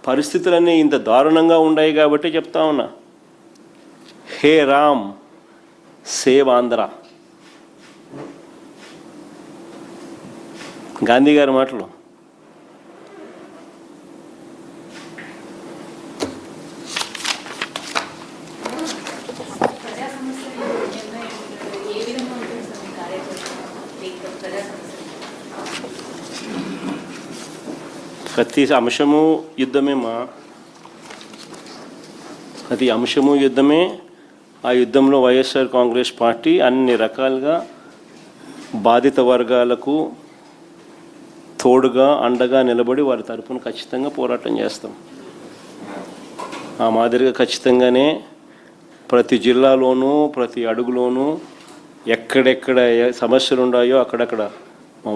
పరిస్థితులన్నీ ఇంత దారుణంగా ఉన్నాయి కాబట్టి చెప్తా ఉన్నా. హే రామ్ సేవ్ ఆంధ్ర, గాంధీ గారి మాటలు. ప్రతి అంశము యుద్ధమేమా, ప్రతి అంశము యుద్ధమే. ఆ యుద్ధంలో వైఎస్ఆర్ కాంగ్రెస్ పార్టీ అన్ని రకాలుగా బాధిత వర్గాలకు తోడుగా అండగా నిలబడి వారి తరపున ఖచ్చితంగా పోరాటం చేస్తాం. ఆ మాదిరిగా ఖచ్చితంగానే ప్రతి జిల్లాలోనూ ప్రతి అడుగులోనూ ఎక్కడెక్కడ సమస్యలు ఉన్నాయో అక్కడక్కడ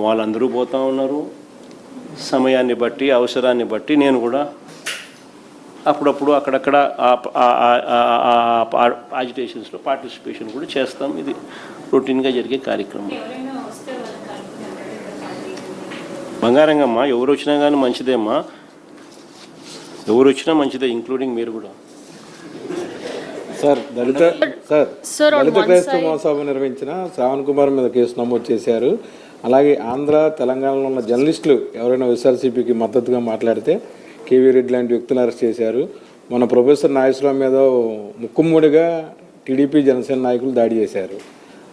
వాళ్ళందరూ పోతూ ఉన్నారు. సమయాన్ని బట్టి అవసరాన్ని బట్టి నేను కూడా అప్పుడప్పుడు అక్కడక్కడ యాజిటేషన్స్లో పార్టిసిపేషన్ కూడా చేస్తాం. ఇది రొటీన్గా జరిగే కార్యక్రమం. బంగారంగమ్మా, ఎవరు వచ్చినా కానీ మంచిదేమ్మా, ఎవరు వచ్చినా మంచిదే, ఇంక్లూడింగ్ మీరు కూడా. సార్ దళిత క్రైస్తవ మహాసభ నిర్వహించిన శ్రావణ్ కుమార్ మీద కేసు నమోదు చేశారు. అలాగే ఆంధ్ర తెలంగాణలో ఉన్న జర్నలిస్టులు ఎవరైనా వైఎస్ఆర్సీపీకి మద్దతుగా మాట్లాడితే కేవీ రెడ్డి లాంటి వ్యక్తులను అరెస్ట్ చేశారు. మన ప్రొఫెసర్ నాగేశ్వరరావు మీద ముక్కుమ్మడిగా టీడీపీ జనసేన నాయకులు దాడి చేశారు.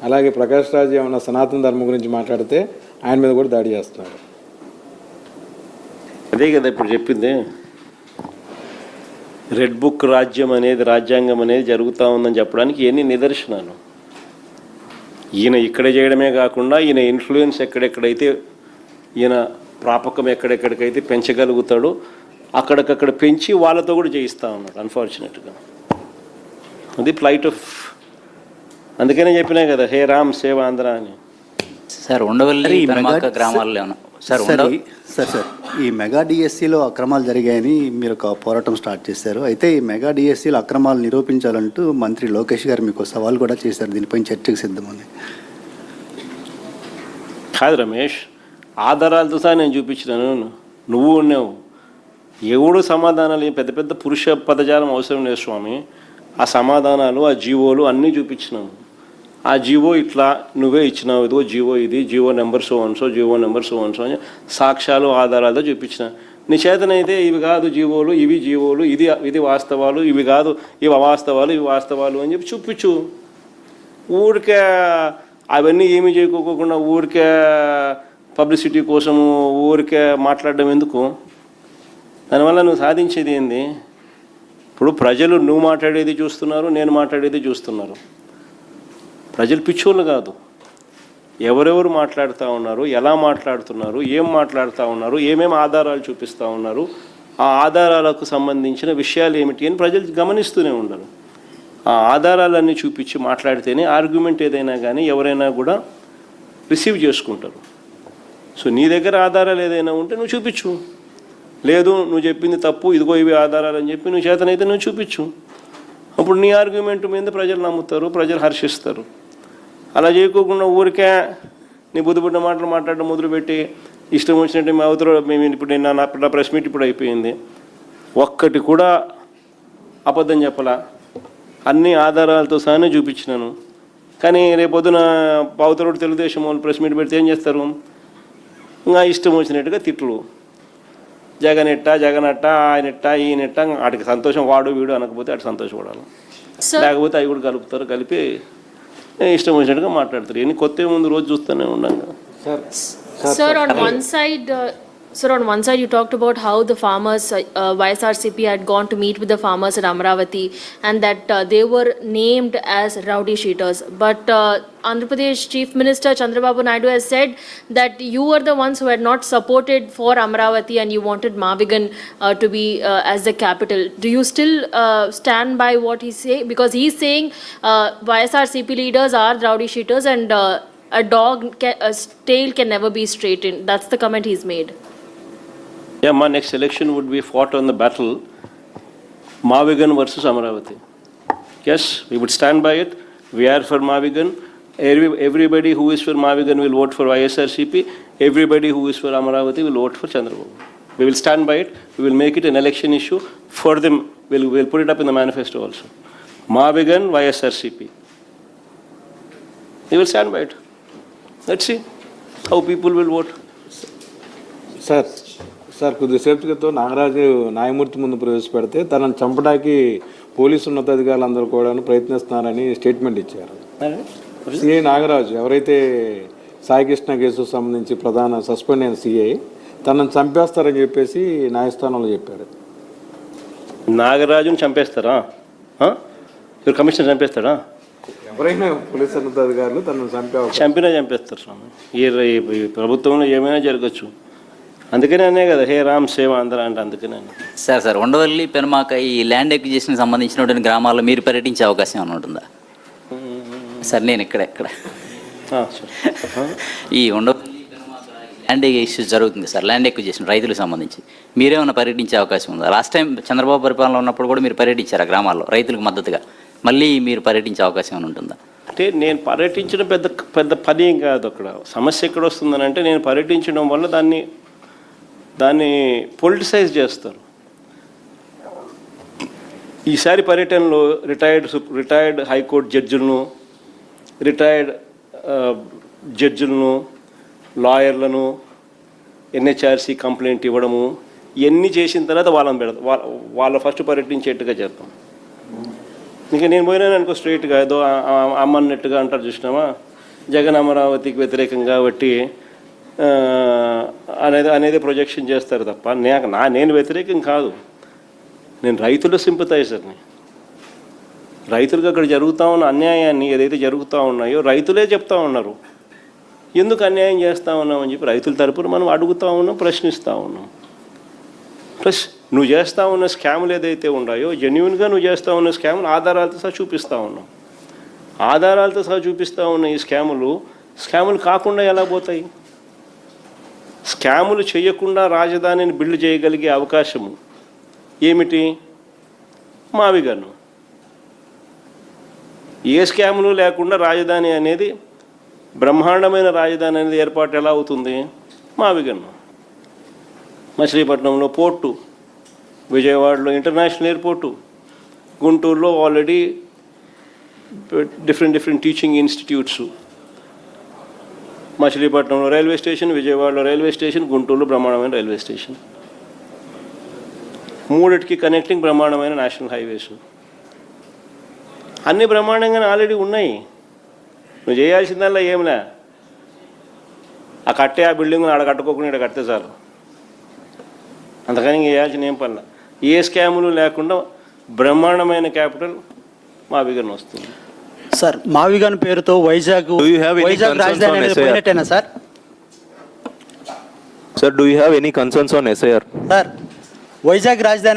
అలాగే ప్రకాష్ రాజ్ ఏమన్నా సనాతన ధర్మం గురించి మాట్లాడితే ఆయన మీద కూడా దాడి చేస్తున్నారు. అదే కదా ఇప్పుడు చెప్పింది. రెడ్ బుక్ రాజ్యం అనేది, రాజ్యాంగం అనేది జరుగుతూ ఉందని చెప్పడానికి ఎన్ని నిదర్శనాలు. ఈయన ఇక్కడ చేయడమే కాకుండా ఈయన ఇన్ఫ్లుయెన్స్ ఎక్కడెక్కడైతే, ఈయన ప్రాపకం ఎక్కడెక్కడికైతే పెంచగలుగుతాడో అక్కడికక్కడ పెంచి వాళ్ళతో కూడా చేయిస్తూ ఉన్నాడు అన్ఫార్చునేట్గా. అది ఫ్లైట్ ఆఫ్, అందుకనే చెప్పినా కదా హే రామ్ సేవ్ ఆంధ్ర అని. సార్ ఉండవల్లి గ్రామాల్లో సార్ ఈ మెగా డిఎస్సిలో అక్రమాలు జరిగాయని మీరు ఒక పోరాటం స్టార్ట్ చేశారు. అయితే ఈ మెగా డిఎస్సిలో అక్రమాలు నిరూపించాలంటూ మంత్రి లోకేష్ గారు మీకు సవాల్ కూడా చేశారు. దీనిపై చర్చకు సిద్ధమని. కాదు రమేష్, ఆధారాలతో సహా నేను చూపించినాను, నువ్వు ఉన్నావు. ఎవడు సమాధానాలు, పెద్ద పెద్ద పురుష పదజాలం అవసరం లేదు స్వామి. ఆ సమాధానాలు, ఆ జీవోలు అన్నీ చూపించినాను. ఆ జీవో ఇట్లా నువ్వే ఇచ్చినావు, ఇదిగో జీవో, ఇది GO number so and, GO number so and so సాక్ష్యాలు ఆధారాలతో చూపించిన. నీ చేతనైతే ఇవి కాదు జీవోలు, ఇవి జీవోలు, ఇది వాస్తవాలు, ఇవి కాదు, ఇవి అవాస్తవాలు, ఇవి వాస్తవాలు అని చెప్పి చూపించు. ఊరికే అవన్నీ ఏమీ చేయకోకుండా ఊరికే పబ్లిసిటీ కోసము ఊరికే మాట్లాడడం ఎందుకు? దానివల్ల నువ్వు సాధించేది ఏంది? ఇప్పుడు ప్రజలు నువ్వు మాట్లాడేది చూస్తున్నారు, నేను మాట్లాడేది చూస్తున్నారు. ప్రజలు పిచ్చోళ్ళు కాదు. ఎవరెవరు మాట్లాడుతూ ఉన్నారు, ఎలా మాట్లాడుతున్నారు, ఏం మాట్లాడుతూ ఉన్నారు, ఏమేమి ఆధారాలు చూపిస్తూ ఉన్నారు, ఆ ఆధారాలకు సంబంధించిన విషయాలు ఏమిటి అని ప్రజలు గమనిస్తూనే ఉండరు. ఆ ఆధారాలన్నీ చూపించి మాట్లాడితేనే ఆర్గ్యుమెంట్ ఏదైనా కానీ ఎవరైనా కూడా రిసీవ్ చేసుకుంటారు. సో నీ దగ్గర ఆధారాలు ఏదైనా ఉంటే నువ్వు చూపించు. లేదు నువ్వు చెప్పింది తప్పు, ఇదిగో ఇవి ఆధారాలు అని చెప్పి నువ్వు చేతనైతే నువ్వు చూపించు. అప్పుడు నీ ఆర్గ్యుమెంట్ మీద ప్రజలు నమ్ముతారు, ప్రజలు హర్షిస్తారు. అలా చేయకోకుండా ఊరికే నీ బుద్ధిబుడ్డ మాటలు మాట్లాడడం మొదలుపెట్టి ఇష్టం వచ్చినట్టు మేము అవతల మేము ఇప్పుడు నా ప్రెస్ మీట్ ఇప్పుడు అయిపోయింది, ఒక్కటి కూడా అబద్ధం చెప్పలా, అన్ని ఆధారాలతో సహానే చూపించినాను. కానీ రేపొద్దున అవతల తెలుగుదేశం వాళ్ళు ప్రెస్ మీట్ పెడితే ఏం చేస్తారు? ఇంకా ఇష్టం వచ్చినట్టుగా తిట్లు, జగనెట్ట జగనట్ట, ఆయనెట్ట ఈయనెట్ట. వాటికి సంతోషం వాడు వీడు అనకపోతే అటు సంతోషపడాలి, లేకపోతే అవి కూడా కలుపుతారు, కలిపి ఇష్టం వచ్చినట్టుగా మాట్లాడతారు. ఎన్ని కొత్త ముందు రోజు చూస్తూనే ఉన్నాను. Sir, on one side you talked about how the farmers, YSRCP had gone to meet with the farmers at Amravati and that they were named as rowdy sheeters. But Andhra Pradesh Chief Minister Chandrababu Naidu has said that you were the ones who had not supported for Amravati and you wanted Mavigan to be as the capital. Do you still stand by what he say? Because he's saying YSRCP leaders are rowdy sheeters and a tail can never be straightened. That's the comment he's made. Yeah, my next election would be fought on the battle Mavigan versus Amravati. Yes, we would stand by it. We are for Mavigan. Everybody who is for Mavigan will vote for YSRCP. Everybody who is for Amravati will vote for Chandrababu. We will stand by it. We will make it an election issue for them. We'll put it up in the manifesto also. Mavigan YSRCP. We will stand by it. Let's see how people will vote. Sir కొద్దిసేపు క్రితం నాగరాజు న్యాయమూర్తి ముందు ప్రవేశపెడితే తనను చంపడానికి police ఉన్నతాధికారులందరూ కూడా ప్రయత్నిస్తున్నారని statement ఇచ్చారు. CI Nagaraju ఎవరైతే సాయికృష్ణ కేసుకు సంబంధించి ప్రధాన సస్పెండ్ అయిన సిఐ తనను చంపేస్తారని చెప్పేసి న్యాయస్థానంలో చెప్పారు. నాగరాజును చంపేస్తారా? కమిషనర్ చంపేస్తాడా? ఎవరైనా పోలీసు ఉన్నతాధికారులు తనను చంపేస్తారు స్వామి. ఈ ప్రభుత్వంలో ఏమైనా జరగచ్చు. అందుకనే అనే కదా హే రామ్ సేవ ఆంధ్ర అంటే. అందుకనే సార్ ఉండవల్లి పెనుమాక ఈ ల్యాండ్ ఎక్విజిషన్ సంబంధించినటువంటి గ్రామాల్లో మీరు పర్యటించే అవకాశం ఏమైనా ఉంటుందా? సార్ నేను ఇక్కడ ఈ ఉండవల్లి పెనుమాక ల్యాండ్ ఇష్యూస్ జరుగుతుంది సార్, ల్యాండ్ ఎక్విజిషన్ రైతులకు సంబంధించి మీరేమైనా పర్యటించే అవకాశం ఉందా? లాస్ట్ టైం చంద్రబాబు పరిపాలన ఉన్నప్పుడు కూడా మీరు పర్యటించారు ఆ గ్రామాల్లో రైతులకు మద్దతుగా. మళ్ళీ మీరు పర్యటించే అవకాశం ఏమైనా ఉంటుందా? అంటే నేను పర్యటించడం పెద్ద పని ఏం కాదు. అక్కడ సమస్య ఎక్కడ వస్తుందని అంటే నేను పర్యటించడం వల్ల దాన్ని పొలిటిసైజ్ చేస్తారు. ఈసారి పర్యటనలో రిటైర్డ్ హైకోర్టు జడ్జిలను, రిటైర్డ్ జడ్జిలను, లాయర్లను, ఎన్హెచ్ఆర్సీ కంప్లైంట్ ఇవ్వడము ఇవన్నీ చేసిన తర్వాత వాళ్ళని పెడతాం. వాళ్ళ ఫస్ట్ పర్యటించేట్టుగా చేస్తాం. ఇంకా నేను పోయినాను అనుకో స్ట్రైట్గా ఏదో అమ్మన్నట్టుగా అంటారు చూసినామా, జగన్ అమరావతికి వ్యతిరేకంగా బట్టి అనేది ప్రొజెక్షన్ చేస్తారు తప్ప నేను వ్యతిరేకం కాదు. నేను రైతుల సింపథైజర్ని. రైతులకు అక్కడ జరుగుతూ ఉన్న అన్యాయాన్ని ఏదైతే జరుగుతూ ఉన్నాయో రైతులే చెప్తా ఉన్నారు. ఎందుకు అన్యాయం చేస్తూ ఉన్నామని చెప్పి రైతుల తరపున మనం అడుగుతూ ఉన్నాం, ప్రశ్నిస్తూ ఉన్నాం. ప్లస్ నువ్వు చేస్తూ ఉన్న స్కాములు ఏదైతే ఉన్నాయో జెన్యున్గా నువ్వు చేస్తూ ఉన్న స్కాములు ఆధారాలతో సహా చూపిస్తూ ఉన్నాం. ఆధారాలతో సహా చూపిస్తూ ఉన్న ఈ స్కాములు కాకుండా ఎలా పోతాయి? స్కాములు చేయకుండా రాజధానిని బిల్డ్ చేయగలిగే అవకాశము ఏమిటి? మావిగన్ను. ఏ స్కాములు లేకుండా రాజధాని అనేది బ్రహ్మాండమైన రాజధాని అనేది ఏర్పాటు ఎలా అవుతుంది? మావిగన్ను. మచిలీపట్నంలో పోర్టు, విజయవాడలో ఇంటర్నేషనల్ ఎయిర్పోర్టు, గుంటూరులో ఆల్రెడీ డిఫరెంట్ టీచింగ్ ఇన్స్టిట్యూట్స్, మచిలీపట్నంలో రైల్వే స్టేషన్, విజయవాడలో రైల్వే స్టేషన్, గుంటూరులో బ్రహ్మాండమైన రైల్వే స్టేషన్, మూడిటికి కనెక్టింగ్ బ్రహ్మాండమైన నేషనల్ హైవేస్. అన్నీ బ్రహ్మాండంగానే ఆల్రెడీ ఉన్నాయి. నువ్వు చేయాల్సిందల్లా ఏమిలే, ఆ బిల్డింగ్ ఆడ కట్టుకోకుండా ఇక్కడ కడితే చాలు. అంతకని చేయాల్సిన ఏం పనుల. ఏ స్కాములు లేకుండా బ్రహ్మాండమైన క్యాపిటల్ మావిగన్ వస్తుంది. సార్ మావిగన్ పేరుతో వైజాగ్ రాజధాని అనేది పోయినట్టేనా sir? Sir, do you have any concerns on SIR? Sir Vizag రాజధాని